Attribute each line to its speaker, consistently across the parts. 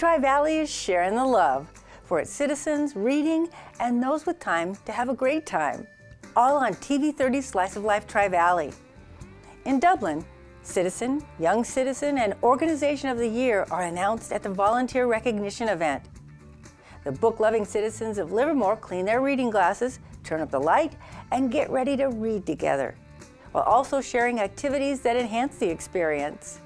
Speaker 1: Tri-Valley is sharing the love for its citizens, reading, and those with time to have a great time. All on TV30's Slice of Life Tri-Valley. In Dublin, Citizen, Young Citizen, and Organization of the Year are announced at the Volunteer Recognition event. The book-loving citizens of Livermore clean their reading glasses, turn up the light, and get ready to read together, while also sharing activities that enhance the experience.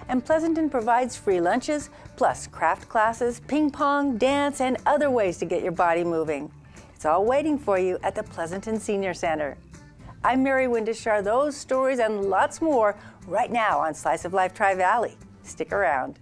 Speaker 1: And Pleasanton provides free lunches, plus craft classes, ping pong, dance, and other ways to get your body moving. It's all waiting for you at the Pleasanton Senior Center. I'm Mary Windishar. Those stories and lots more right now on Slice of Life Tri-Valley. Stick around.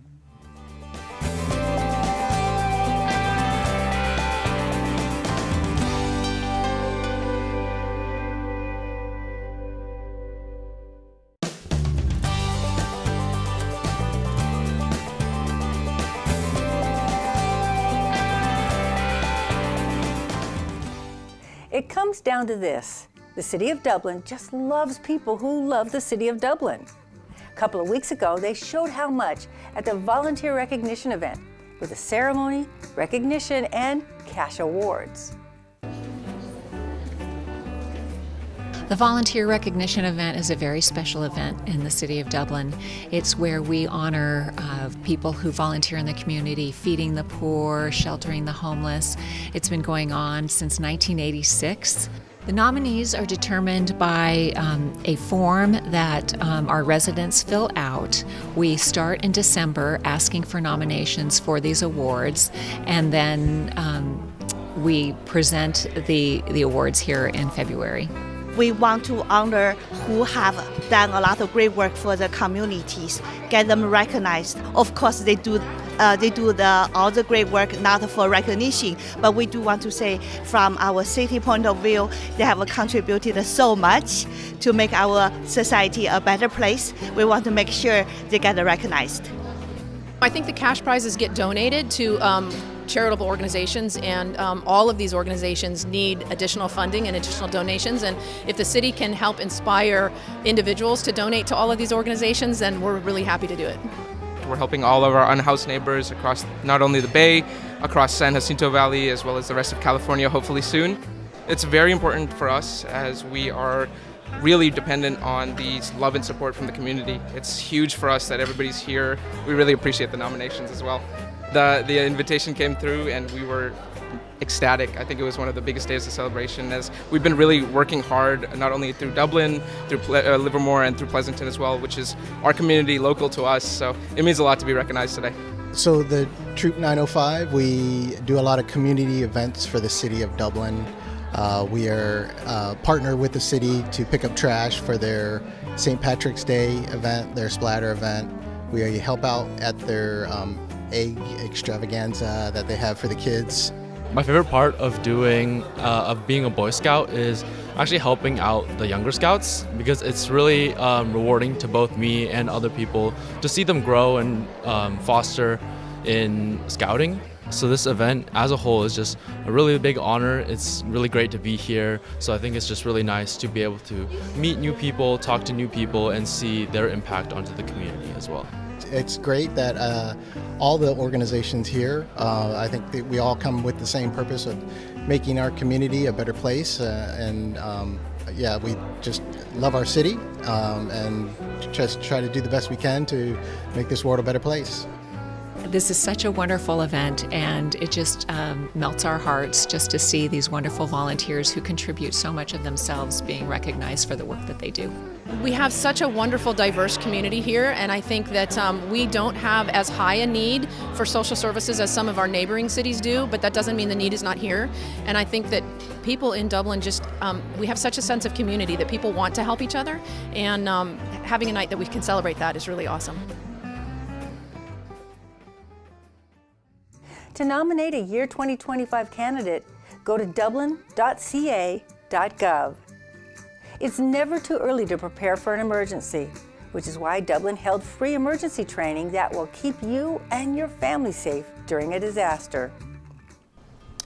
Speaker 1: It comes down to this. The City of Dublin just loves people who love the City of Dublin. A couple of weeks ago, they showed how much at the Volunteer Recognition event with a ceremony, recognition, and cash awards.
Speaker 2: The Volunteer Recognition event is a very special event in the City of Dublin. It's where we honor people who volunteer in the community, feeding the poor, sheltering the homeless. It's been going on since 1986. The nominees are determined by a form that our residents fill out. We start in December asking for nominations for these awards, and then we present the awards here in February.
Speaker 3: We want to honor who have done a lot of great work for the communities, get them recognized. Of course, they do all the great work not for recognition, but we do want to say from our city point of view, they have contributed so much to make our society a better place. We want to make sure they get recognized.
Speaker 4: I think the cash prizes get donated to charitable organizations, and all of these organizations need additional funding and additional donations, and if the city can help inspire individuals to donate to all of these organizations, then we're really happy to do it.
Speaker 5: We're helping all of our unhoused neighbors across not only the Bay, across San Jacinto Valley, as well as the rest of California, hopefully soon. It's very important for us as we are really dependent on the love and support from the community. It's huge for us that everybody's here. We really appreciate the nominations as well. The invitation came through and we were ecstatic. I think it was one of the biggest days of celebration, as we've been really working hard, not only through Dublin, through Livermore, and through Pleasanton as well, which is our community local to us. So it means a lot to be recognized today.
Speaker 6: So the Troop 905, we do a lot of community events for the City of Dublin. We are partnered with the city to pick up trash for their St. Patrick's Day event, their splatter event. We help out at their egg extravaganza that they have for the kids.
Speaker 7: My favorite part of being a Boy Scout is actually helping out the younger scouts, because it's really rewarding to both me and other people to see them grow and foster in scouting. So this event as a whole is just a really big honor. It's really great to be here. So I think it's just really nice to be able to meet new people, talk to new people, and see their impact onto the community as well.
Speaker 6: It's great that all the organizations here, I think that we all come with the same purpose of making our community a better place, yeah, we just love our city and just try to do the best we can to make this world a better place.
Speaker 2: This is such a wonderful event, and it just melts our hearts just to see these wonderful volunteers who contribute so much of themselves being recognized for the work that they do.
Speaker 4: We have such a wonderful, diverse community here, and I think that we don't have as high a need for social services as some of our neighboring cities do, but that doesn't mean the need is not here. And I think that people in Dublin just, we have such a sense of community that people want to help each other, and having a night that we can celebrate that is really awesome.
Speaker 1: To nominate a Year 2025 candidate, go to dublin.ca.gov. It's never too early to prepare for an emergency, which is why Dublin held free emergency training that will keep you and your family safe during a disaster.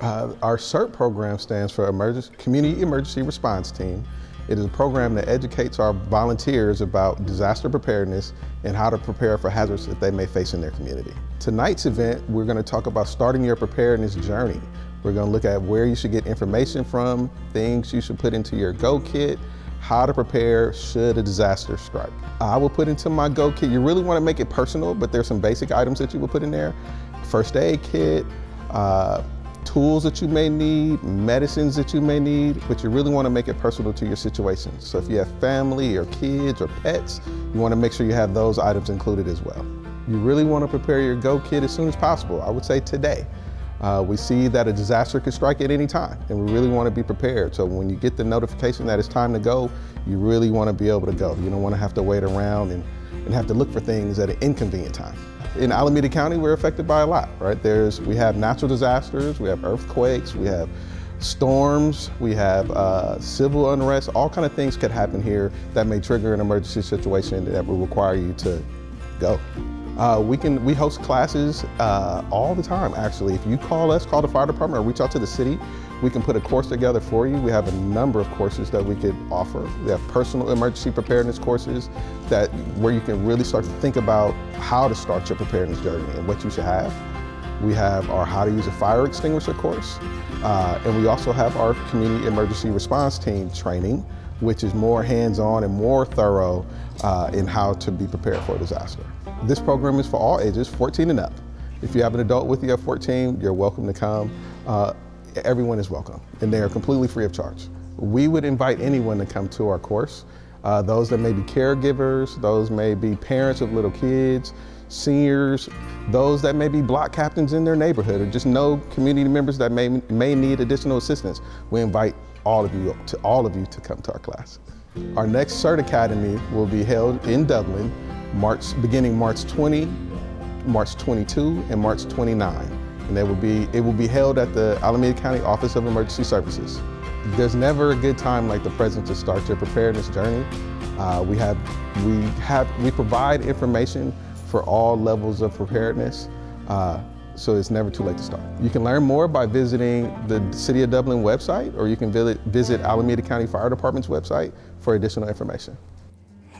Speaker 8: Our CERT program stands for Community Emergency Response Team, It is a program that educates our volunteers about disaster preparedness and how to prepare for hazards that they may face in their community. Tonight's event, we're going to talk about starting your preparedness journey. We're going to look at where you should get information from, things you should put into your Go Kit, how to prepare should a disaster strike. I will put into my Go Kit, you really want to make it personal, but there's some basic items that you will put in there. First aid kit, tools that you may need, medicines that you may need, but you really want to make it personal to your situation. So if you have family or kids or pets, you want to make sure you have those items included as well. You really want to prepare your Go Kit as soon as possible. I would say today. We see that a disaster could strike at any time, and we really want to be prepared. So when you get the notification that it's time to go, you really want to be able to go. You don't want to have to wait around and have to look for things at an inconvenient time. In Alameda County, we're affected by a lot, right? We have natural disasters, we have earthquakes, we have storms, we have civil unrest, all kind of things could happen here that may trigger an emergency situation that will require you to go. We host classes all the time, actually. If you call us, call the fire department, or reach out to the city, we can put a course together for you. We have a number of courses that we could offer. We have personal emergency preparedness courses where you can really start to think about how to start your preparedness journey and what you should have. We have our How to Use a Fire Extinguisher course, and we also have our Community Emergency Response Team training, which is more hands-on and more thorough in how to be prepared for a disaster. This program is for all ages, 14 and up. If you have an adult with you at 14, you're welcome to come. Everyone is welcome, and they are completely free of charge. We would invite anyone to come to our course. Those that may be caregivers, those may be parents of little kids, seniors, those that may be block captains in their neighborhood, or just know community members that may need additional assistance. We invite all of you to come to our class. Our next CERT Academy will be held in Dublin, beginning March 20, March 22, and March 29. And it will be held at the Alameda County Office of Emergency Services. There's never a good time like the present to start your preparedness journey. We provide information for all levels of preparedness, so it's never too late to start. You can learn more by visiting the City of Dublin website, or you can visit Alameda County Fire Department's website for additional information.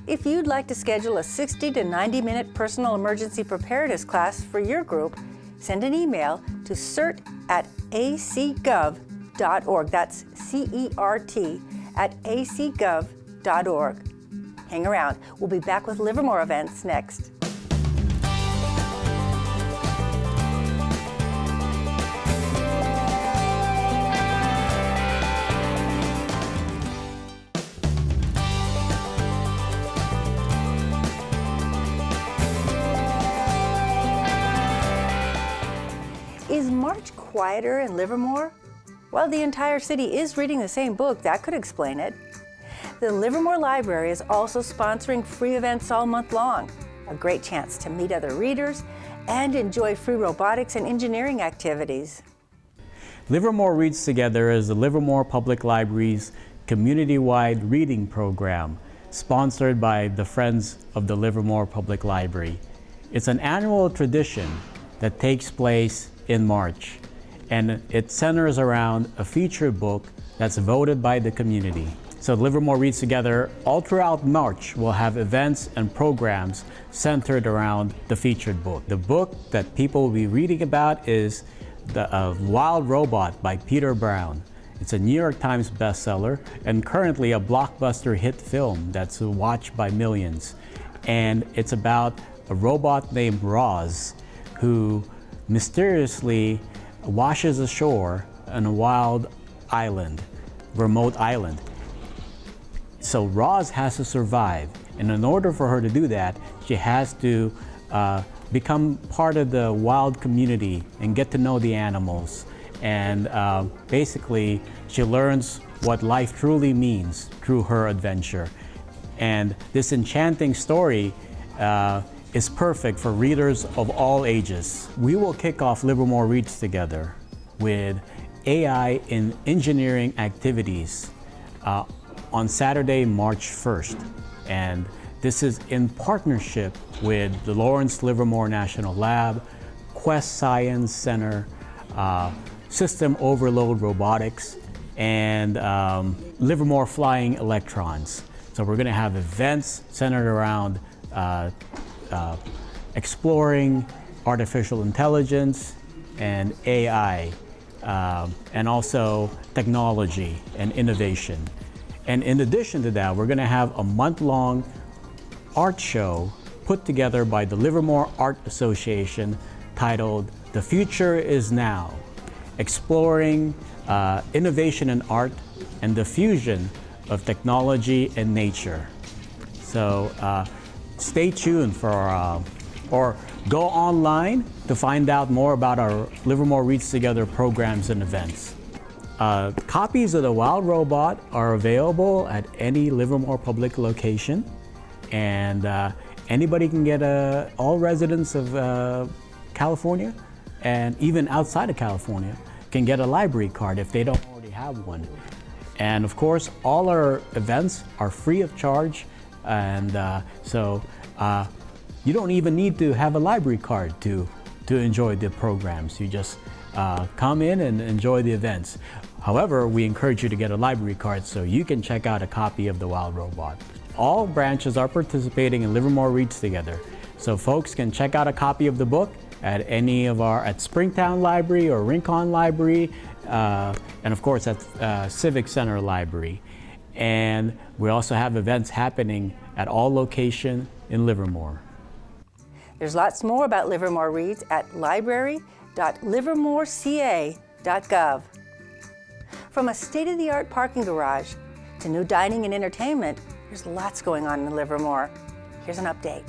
Speaker 1: If you'd like to schedule a 60 to 90-minute personal emergency preparedness class for your group, send an email to cert@acgov.org. That's CERT@acgov.org. Hang around. We'll be back with Livermore events next. Is March quieter in Livermore? Well, the entire city is reading the same book. That could explain it. The Livermore Library is also sponsoring free events all month long. A great chance to meet other readers and enjoy free robotics and engineering activities.
Speaker 9: Livermore Reads Together is the Livermore Public Library's community-wide reading program, sponsored by the Friends of the Livermore Public Library. It's an annual tradition that takes place in March, and it centers around a featured book that's voted by the community. So Livermore Reads Together all throughout March will have events and programs centered around the featured book. The book that people will be reading about is The Wild Robot by Peter Brown. It's a New York Times bestseller and currently a blockbuster hit film that's watched by millions. And it's about a robot named Roz who mysteriously washes ashore on a wild island, remote island. So Roz has to survive, and in order for her to do that, she has to become part of the wild community and get to know the animals. And basically, she learns what life truly means through her adventure. And this enchanting story is perfect for readers of all ages. We will kick off Livermore Reads Together with AI in engineering activities on Saturday, March 1st. And this is in partnership with the Lawrence Livermore National Lab, Quest Science Center, System Overload Robotics, and Livermore Flying Electrons. So we're going to have events centered around exploring artificial intelligence and AI, and also technology and innovation. And in addition to that, we're going to have a month-long art show put together by the Livermore Art Association titled "The Future is Now," exploring innovation in art and the fusion of technology and nature. So stay tuned for, or go online to find out more about our Livermore Reads Together programs and events. Copies of The Wild Robot are available at any Livermore public location, and anybody can get all residents of California, and even outside of California, can get a library card if they don't already have one. And of course, all our events are free of charge, and so you don't even need to have a library card to enjoy the programs. You just come in and enjoy the events. However, we encourage you to get a library card so you can check out a copy of The Wild Robot. All branches are participating in Livermore Reads Together, so folks can check out a copy of the book at any of at Springtown Library or Rincon Library, and of course at Civic Center Library. And we also have events happening at all locations in Livermore.
Speaker 1: There's lots more about Livermore Reads at library.livermoreca.gov. From a state-of-the-art parking garage to new dining and entertainment, there's lots going on in Livermore. Here's an update.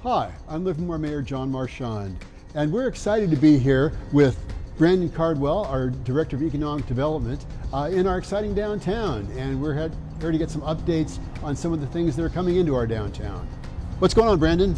Speaker 10: Hi, I'm Livermore Mayor John Marchand, and we're excited to be here with Brandon Cardwell, our Director of Economic Development, in our exciting downtown. And we're here to get some updates on some of the things that are coming into our downtown. What's going on, Brandon?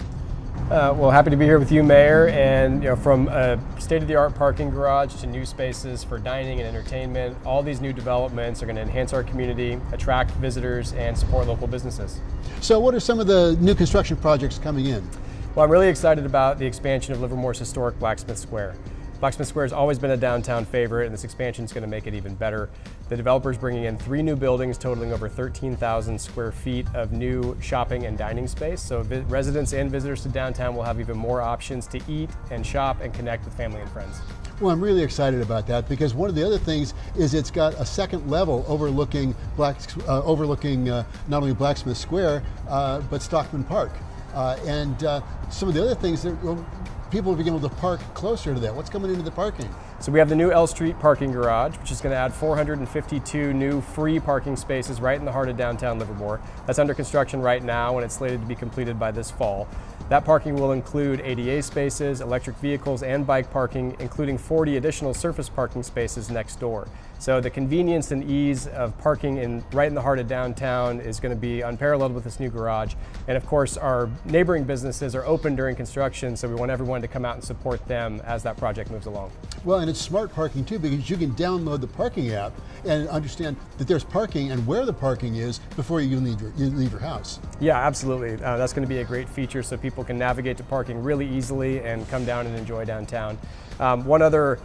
Speaker 11: Well, happy to be here with you, Mayor, and from a state-of-the-art parking garage to new spaces for dining and entertainment, all these new developments are going to enhance our community, attract visitors, and support local businesses.
Speaker 10: So what are some of the new construction projects coming in?
Speaker 11: Well, I'm really excited about the expansion of Livermore's historic Blacksmith Square. Blacksmith Square has always been a downtown favorite, and this expansion is going to make it even better. The developer's bringing in 3 new buildings totaling over 13,000 square feet of new shopping and dining space. So residents and visitors to downtown will have even more options to eat and shop and connect with family and friends.
Speaker 10: Well, I'm really excited about that because one of the other things is it's got a second level overlooking not only Blacksmith Square, but Stockman Park. And some of the other things that people will be able to park closer to that. What's coming into the parking?
Speaker 11: So we have the new L Street parking garage, which is going to add 452 new free parking spaces right in the heart of downtown Livermore. That's under construction right now, and it's slated to be completed by this fall. That parking will include ADA spaces, electric vehicles, and bike parking, including 40 additional surface parking spaces next door. So the convenience and ease of parking right in the heart of downtown is going to be unparalleled with this new garage. And of course, our neighboring businesses are open during construction, so we want everyone to come out and support them as that project moves along.
Speaker 10: Well, and it's smart parking too, because you can download the parking app and understand that there's parking and where the parking is before you leave your house.
Speaker 11: Yeah, absolutely. That's going to be a great feature so people can navigate to parking really easily and come down and enjoy downtown. One other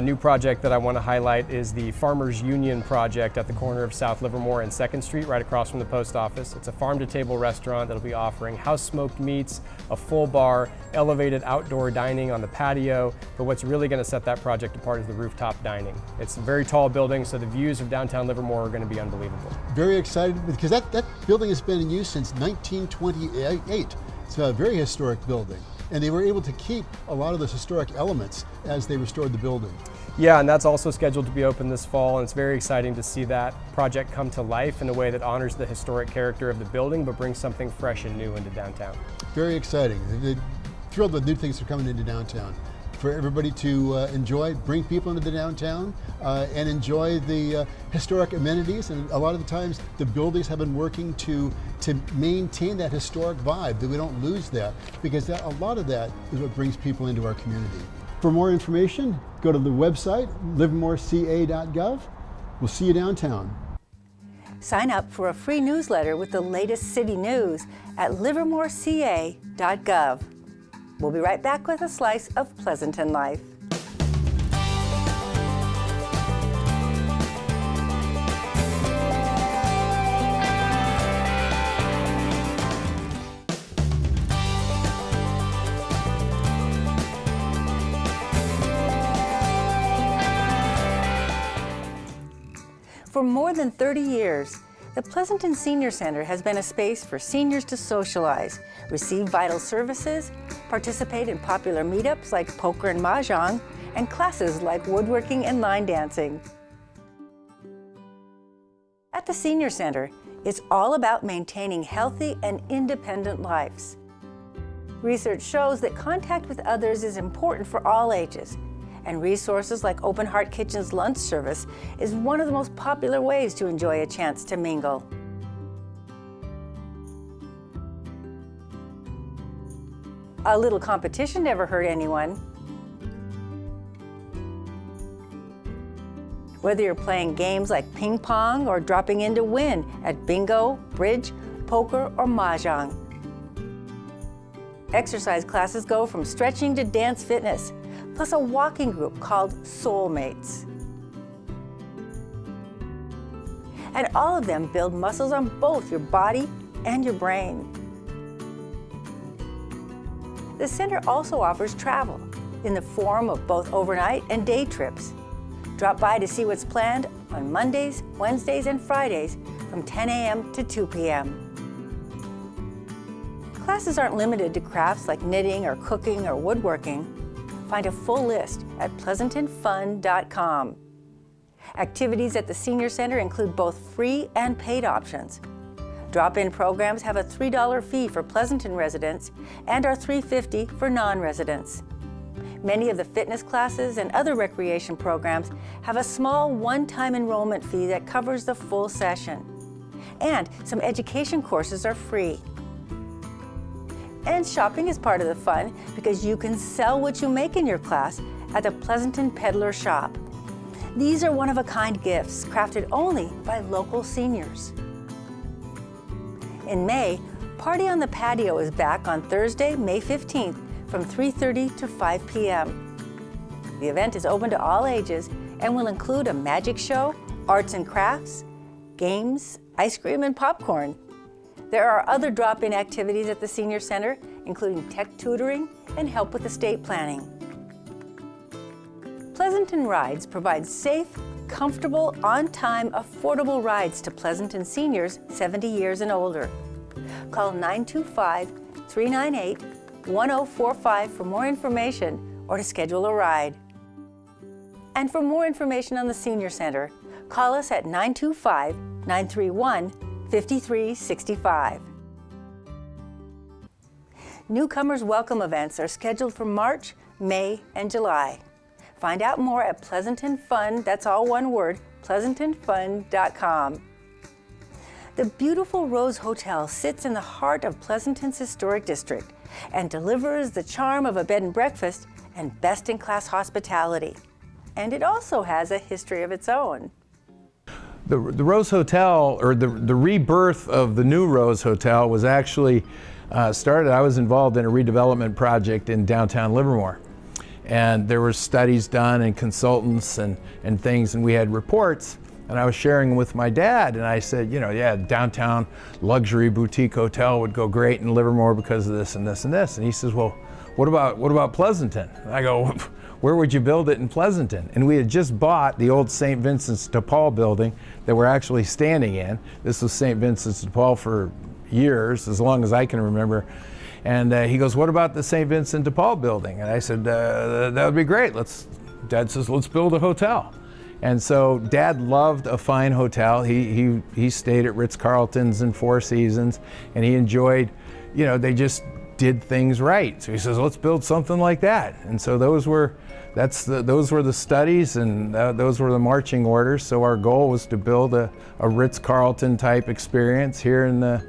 Speaker 11: new project that I want to highlight is the Farmers Union project at the corner of South Livermore and 2nd Street, right across from the post office. It's a farm-to-table restaurant that'll be offering house-smoked meats, a full bar, elevated outdoor dining on the patio, but what's really going to set that project apart is the rooftop dining. It's a very tall building, so the views of downtown Livermore are going to be unbelievable.
Speaker 10: Very excited, because that building has been in use since 1928. It's a very historic building. And they were able to keep a lot of those historic elements as they restored the building.
Speaker 11: Yeah, and that's also scheduled to be open this fall, and it's very exciting to see that project come to life in a way that honors the historic character of the building, but brings something fresh and new into downtown.
Speaker 10: Very exciting. They're thrilled with new things that are coming into downtown. For everybody to enjoy, bring people into the downtown and enjoy the historic amenities. And a lot of the times the buildings have been working to maintain that historic vibe, that we don't lose that, because a lot of that is what brings people into our community. For more information, go to the website, livermoreca.gov. We'll see you downtown.
Speaker 1: Sign up for a free newsletter with the latest city news at livermoreca.gov. We'll be right back with a slice of Pleasanton life. For more than 30 years, the Pleasanton Senior Center has been a space for seniors to socialize, receive vital services, participate in popular meetups like poker and mahjong, and classes like woodworking and line dancing. At the Senior Center, it's all about maintaining healthy and independent lives. Research shows that contact with others is important for all ages, and resources like Open Heart Kitchen's lunch service is one of the most popular ways to enjoy a chance to mingle. A little competition never hurt anyone. Whether you're playing games like ping pong or dropping in to win at bingo, bridge, poker, or mahjong. Exercise classes go from stretching to dance fitness, plus a walking group called Soulmates. And all of them build muscles on both your body and your brain. The center also offers travel in the form of both overnight and day trips. Drop by to see what's planned on Mondays, Wednesdays, and Fridays from 10 a.m. to 2 p.m. Classes aren't limited to crafts like knitting or cooking or woodworking. Find a full list at pleasantonfun.com. Activities at the Senior Center include both free and paid options. Drop-in programs have a $3 fee for Pleasanton residents and are $3.50 for non-residents. Many of the fitness classes and other recreation programs have a small one-time enrollment fee that covers the full session. And some education courses are free. And shopping is part of the fun because you can sell what you make in your class at the Pleasanton Peddler Shop. These are one-of-a-kind gifts crafted only by local seniors. In May, Party on the Patio is back on Thursday, May 15th from 3:30 to 5 p.m. The event is open to all ages and will include a magic show, arts and crafts, games, ice cream, and popcorn. There are other drop-in activities at the Senior Center, including tech tutoring and help with estate planning. Pleasanton Rides provides safe, comfortable, on-time, affordable rides to Pleasanton seniors 70 years and older. Call 925-398-1045 for more information or to schedule a ride. And for more information on the Senior Center, call us at 925-931-5365. Newcomers Welcome events are scheduled for March, May, and July. Find out more at Pleasanton Fun, that's all one word, pleasantonfun.com. The beautiful Rose Hotel sits in the heart of Pleasanton's historic district and delivers the charm of a bed and breakfast and best-in-class hospitality. And it also has a history of its own.
Speaker 12: The Rose Hotel, or the rebirth of the new Rose Hotel, was actually started. I was involved in a redevelopment project in downtown Livermore. And there were studies done and consultants and things, and we had reports. And I was sharing with my dad, and I said, you know, yeah, downtown luxury boutique hotel would go great in Livermore because of this and this and this. And he says, well, what about Pleasanton? And I go, where would you build it in Pleasanton? And we had just bought the old St. Vincent de Paul building that we're actually standing in. This was St. Vincent de Paul for years, as long as I can remember. And he goes, what about the St. Vincent de Paul building? And I said, that would be great. Dad says, let's build a hotel. And so Dad loved a fine hotel. He stayed at Ritz-Carlton's and Four Seasons, and he enjoyed, you know, they just did things right. So he says, let's build something like that. And so those were the studies, and those were the marching orders. So our goal was to build a Ritz-Carlton type experience here in the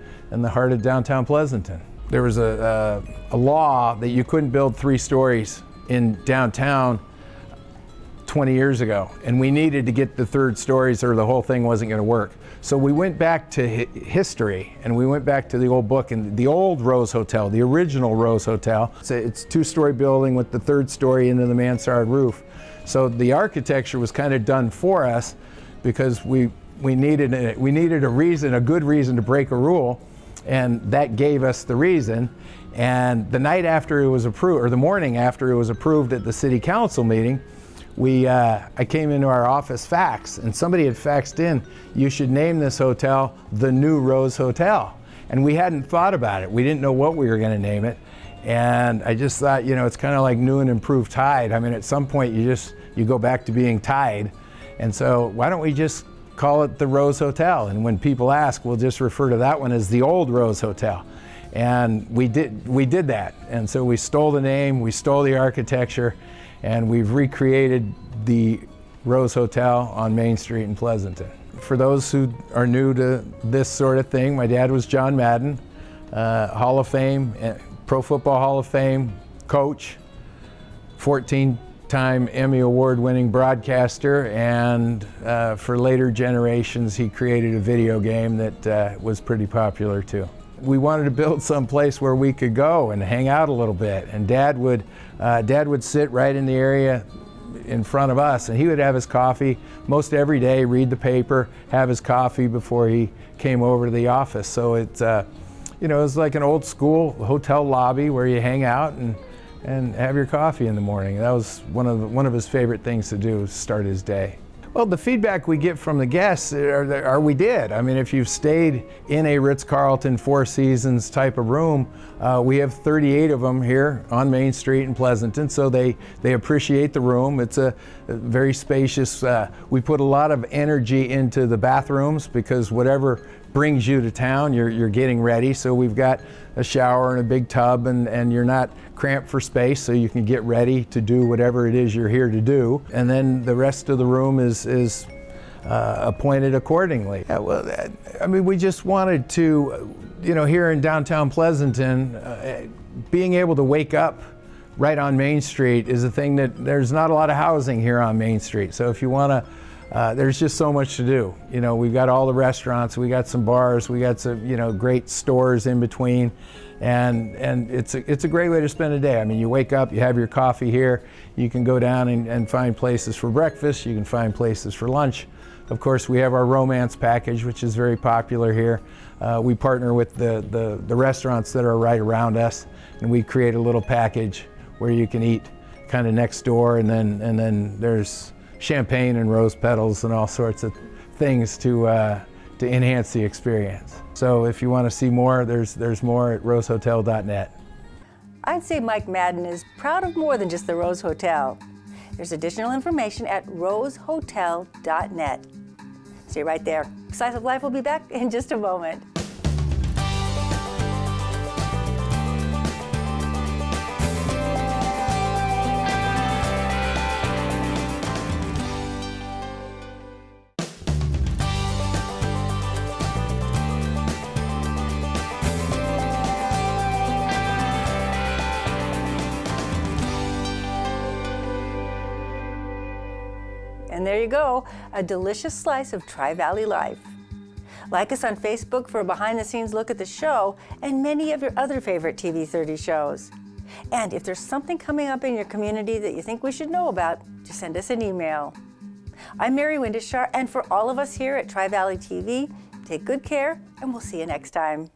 Speaker 12: heart of downtown Pleasanton. There was a law that you couldn't build 3 stories in downtown 20 years ago, and we needed to get the 3rd stories or the whole thing wasn't going to work. So we went back to history, and we went back to the old book, and the old Rose Hotel, the original Rose Hotel, it's a 2-story building with the 3rd story into the mansard roof. So the architecture was kind of done for us because we needed a good reason to break a rule, and that gave us the reason. And the night after it was approved, or the morning after it was approved at the city council meeting, I came into our office fax, and somebody had faxed in, you should name this hotel the New Rose Hotel. And we hadn't thought about it. We didn't know what we were going to name it. And I just thought, you know, it's kind of like new and improved Tide. I mean, at some point you go back to being Tide. And so why don't we just call it the Rose Hotel? And when people ask, we'll just refer to that one as the old Rose Hotel. And we did that. And so we stole the name, we stole the architecture, and we've recreated the Rose Hotel on Main Street in Pleasanton. For those who are new to this sort of thing, my dad was John Madden, Hall of Fame, Pro Football Hall of Fame coach, 14-time Emmy Award-winning broadcaster, and for later generations he created a video game that was pretty popular too. We wanted to build some place where we could go and hang out a little bit, and Dad would sit right in the area in front of us, and he would have his coffee most every day, read the paper, have his coffee before he came over to the office. So it's you know, it's like an old school hotel lobby where you hang out and have your coffee in the morning. That was one of his favorite things to do, start his day. Well, the feedback we get from the guests are we did. I mean, if you've stayed in a Ritz-Carlton Four Seasons type of room, we have 38 of them here on Main Street in Pleasanton, so they appreciate the room. It's a very spacious, we put a lot of energy into the bathrooms because whatever brings you to town, you're getting ready. So we've got a shower and a big tub, and you're not cramped for space, so you can get ready to do whatever it is you're here to do. And then the rest of the room is appointed accordingly. Yeah, well, I mean, we just wanted to, you know, here in downtown Pleasanton, being able to wake up right on Main Street is a thing that there's not a lot of housing here on Main Street. So if you want to, there's just so much to do. You know, we've got all the restaurants, we got some bars, we got some, you know, great stores in between, and it's a great way to spend a day. I mean, you wake up, you have your coffee here, you can go down and find places for breakfast, you can find places for lunch. Of course, we have our romance package, which is very popular here. We partner with the restaurants that are right around us, and we create a little package where you can eat kind of next door, and then there's champagne and rose petals and all sorts of things to enhance the experience. So if you want to see more, there's more at rosehotel.net.
Speaker 1: I'd say Mike Madden is proud of more than just the Rose Hotel. There's additional information at rosehotel.net. Stay right there. Slice of Life will be back in just a moment. And there you go, a delicious slice of Tri-Valley life. Like us on Facebook for a behind-the-scenes look at the show and many of your other favorite TV30 shows. And if there's something coming up in your community that you think we should know about, just send us an email. I'm Mary Windishar, and for all of us here at Tri-Valley TV, take good care, and we'll see you next time.